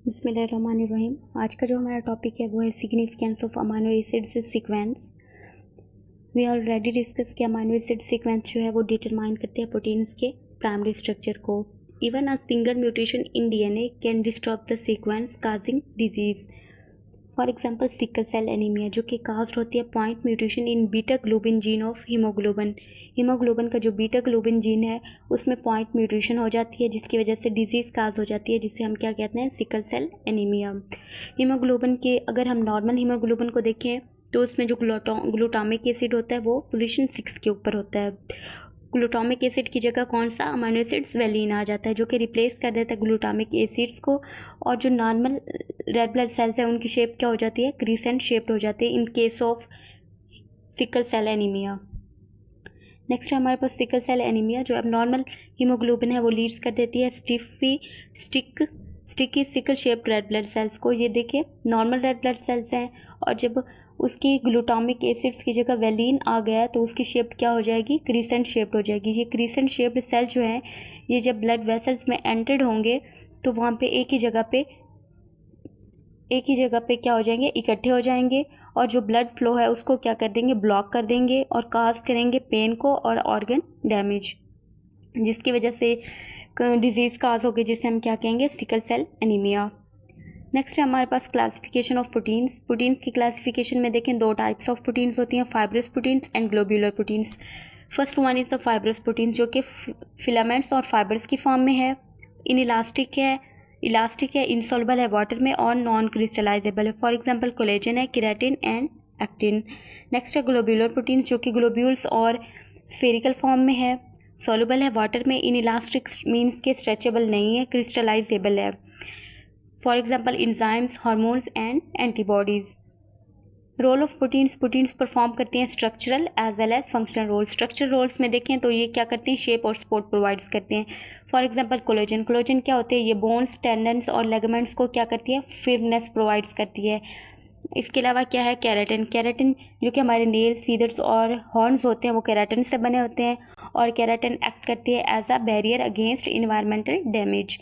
बिस्मिल्लाहिर्रहमानिर्रहीम। आज का जो हमारा टॉपिक है वो है significance of amino acids sequence. We already discuss कि अमाइनो एसिड सीक्वेंस जो है वो डिटरमाइन करते हैं प्रोटीन्स के प्राइमरी स्ट्रक्चर को। Even a single mutation in DNA can disturb the sequence causing disease. For example sickle cell anaemia जो कि काज होती है point mutation in beta globin gene of haemoglobin. Haemoglobin का जो बीटा ग्लोबिन जीन है उसमें point mutation हो जाती है जिसकी वजह से डिजीज़ काज हो जाती है, जिसे हम क्या कहते हैं, सिकल सेल एनीमिया। हीमोग्लोबिन के अगर हम नॉर्मल हीमोग्लोबिन को देखें तो उसमें जो ग्लूटामिक एसिड होता है वो पोजीशन 6 के ऊपर होता है। ग्लूटामिक एसिड की जगह कौन सा अमाइनो एसिड्स वेलिन आ जाता है जो कि रिप्लेस कर देता है ग्लूटामिक एसिड्स को। और जो नॉर्मल रेड ब्लड सेल्स हैं उनकी शेप क्या हो जाती है, क्रीसेंट शेप्ड हो जाती है in case of sickle cell anaemia. Next है हमारे पास सिकल सेल एनीमिया जो अब नॉर्मल हीमोग्लोबिन है वो लीड्स कर देती है sticky sickle shaped red blood cells को। ये देखिए नॉर्मल रेड ब्लड सेल्स हैं और जब उसकी ग्लूटामिक एसिड्स की जगह वेलिन आ गया तो उसकी शेप क्या हो जाएगी, क्रीसेंट शेप्ड हो जाएगी। ये क्रीसेंट शेप्ड सेल जो हैं ये जब ब्लड वेसल्स में एंटर्ड होंगे तो वहाँ पे एक ही जगह पे क्या हो जाएंगे, इकट्ठे हो जाएंगे और जो ब्लड फ्लो है उसको क्या कर देंगे, ब्लॉक कर देंगे और काज करेंगे पेन को और ऑर्गन डैमेज, जिसकी वजह से डिजीज़ काज होगी जिसे हम क्या कहेंगे, सिकल सेल एनीमिया। नेक्स्ट है हमारे पास क्लासिफिकेशन ऑफ प्रोटीन्स। प्रोटीन्स की क्लासिफिकेशन में देखें दो टाइप्स ऑफ प्रोटीन्स होती हैं, fibrous proteins and globular proteins. First one is the fibrous proteins जो कि फिलामेंट्स और फाइबर्स की फॉर्म में है, इलास्टिक है, इंसॉल्युबल है वाटर में और नॉन क्रिस्टलाइजेबल है। फॉर एग्जांपल कोलेजन है, केराटिन एंड एक्टिन। नेक्स्ट है ग्लोब्यूलर प्रोटीन्स जो कि ग्लोब्यूल्स और स्फेरिकल फॉर्म में है, सॉल्युबल है वाटर में, इन इलास्टिक मीन्स के स्ट्रेचेबल नहीं है, क्रिस्टलाइजेबल है। For example enzymes, hormones and antibodies. Role of proteins perform करते हैं structural as well as functional role. Structural roles में देखें तो ये क्या करते हैं, शेप और सपोर्ट प्रोवाइड्स करते हैं। फॉर एग्जांपल कोलेजन क्या होते हैं, ये बोन्स, टेंडन्स और लेगमेंट्स को क्या करती है, फिरनेस प्रोवाइड्स करती है। इसके अलावा क्या है, केराटिन जो कि हमारे नेल्स, फीदर्स और हॉर्न्स होते हैं वो केराटिन से बने होते हैं और केराटिन एक्ट करती है as a barrier against environmental damage.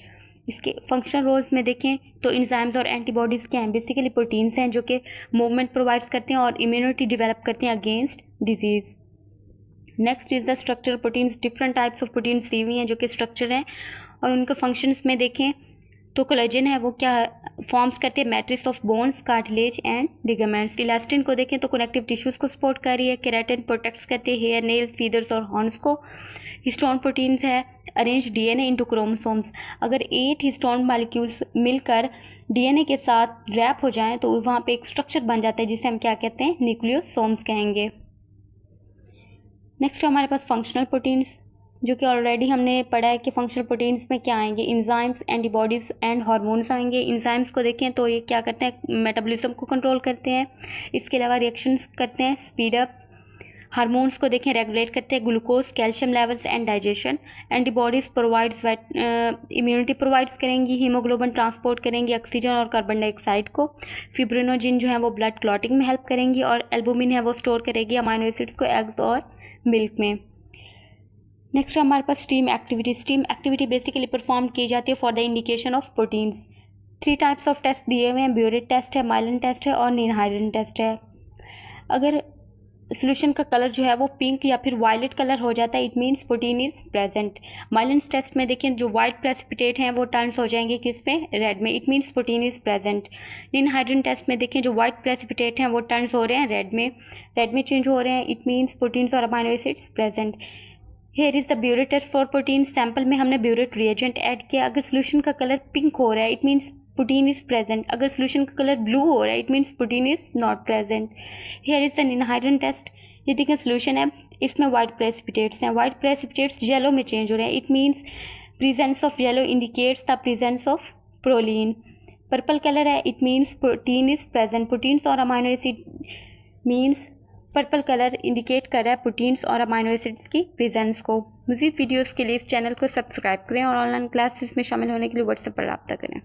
इसके फंक्शनल रोल्स में देखें तो इंजाइम्स और एंटीबॉडीज़ क्या हैं, बेसिकली प्रोटीन्स हैं जो कि मूवमेंट प्रोवाइड्स करते हैं और इम्यूनिटी डेवलप करते हैं against disease. Next is the structural proteins. Different types of proteins दी हुई हैं जो कि स्ट्रक्चर हैं और उनके फंक्शंस में देखें तो कोलेजन है वो क्या फॉर्म्स करती है, matrix of bones, cartilage and ligaments. Elastin को देखें तो कनेक्टिव टिश्यूज़ को सपोर्ट कर रही है। केराटिन प्रोटेक्ट्स करती है हेयर, नेल्स, फीदर्स और हॉर्न्स को। हिस्टोन प्रोटीन्स है अरेंज डीएनए इनटू क्रोमोसोम्स। अगर 8 हिस्टोन मॉलिक्यूल्स मिलकर डीएनए के साथ रैप हो जाएं तो वहाँ पे एक स्ट्रक्चर बन जाता है जिसे हम क्या कहते हैं, न्यूक्लियोसोम्स कहेंगे। नेक्स्ट हमारे पास फंक्शनल प्रोटीन्स जो कि ऑलरेडी हमने पढ़ा है कि फंक्शनल प्रोटीन्स में क्या आएंगे, इंजाइम्स, एंटीबॉडीज़ एंड हार्मोन्स आएंगे। इंजाइम्स को देखें तो ये क्या करते हैं, मेटाबॉलिज्म को कंट्रोल करते हैं, इसके अलावा रिएक्शंस करते हैं, स्पीड अप। हार्मोन्स को देखें रेगुलेट करते हैं glucose, calcium levels and digestion. Antibodies provides immunity provides करेंगी, हीमोग्लोबिन ट्रांसपोर्ट करेंगी ऑक्सीजन और कार्बन डाइऑक्साइड को। फिब्रिनोजिन जो है वो ब्लड क्लॉटिंग में हेल्प करेंगी और एल्बुमिन है वो स्टोर करेगी अमाइनो एसिड्स को एग्स और मिल्क में। नेक्स्ट हमारे पास स्टीम एक्टिविटी बेसिकली परफॉर्म की जाती है for the indication of proteins. 3 types of test दिए हुए हैं, ब्यूरेट टेस्ट है, माइलन टेस्ट है और निनहाइड्रन टेस्ट है। अगर सोल्यूशन का कलर जो है वो पिंक या फिर वायलेट कलर हो जाता है, it means protein is present. Millon's test में देखें जो वाइट प्रेसिपिटेट हैं वो टर्न्स हो जाएंगे किस में, रेड में, it means protein is present. Ninhydrin test में देखें जो वाइट प्रेसिपिटेट हैं वो टर्न्स हो रहे हैं रेड में चेंज हो रहे हैं, इट मीन्स प्रोटीन्स और amino acids present. Here is the biuret test for protein. Sample में हमने ब्यूरेट रिएजेंट ऐड किया, अगर सोल्यूशन का कलर पिंक हो रहा है it means protein is present, अगर सोल्यूशन का कलर ब्लू हो रहा है it means protein is not present. Here is the ninhydrin test. ये देखें सोल्यूशन है, इसमें वाइट प्रेसिपिटेट्स हैं, वाइट प्रेसिपिटेट्स येलो में चेंज हो रहे हैं, it means presence of yellow indicates the presence of proline. Purple colour है, it means protein is present, proteins और amino acid means purple colour indicate कर रहा है प्रोटीन्स और अमाइनो एसिड्स की प्रेजेंस को। मज़ीद वीडियोस के लिए इस चैनल को सब्सक्राइब करें और ऑनलाइन क्लासेस में शामिल होने के लिए व्हाट्सएप पर रब्ता करें।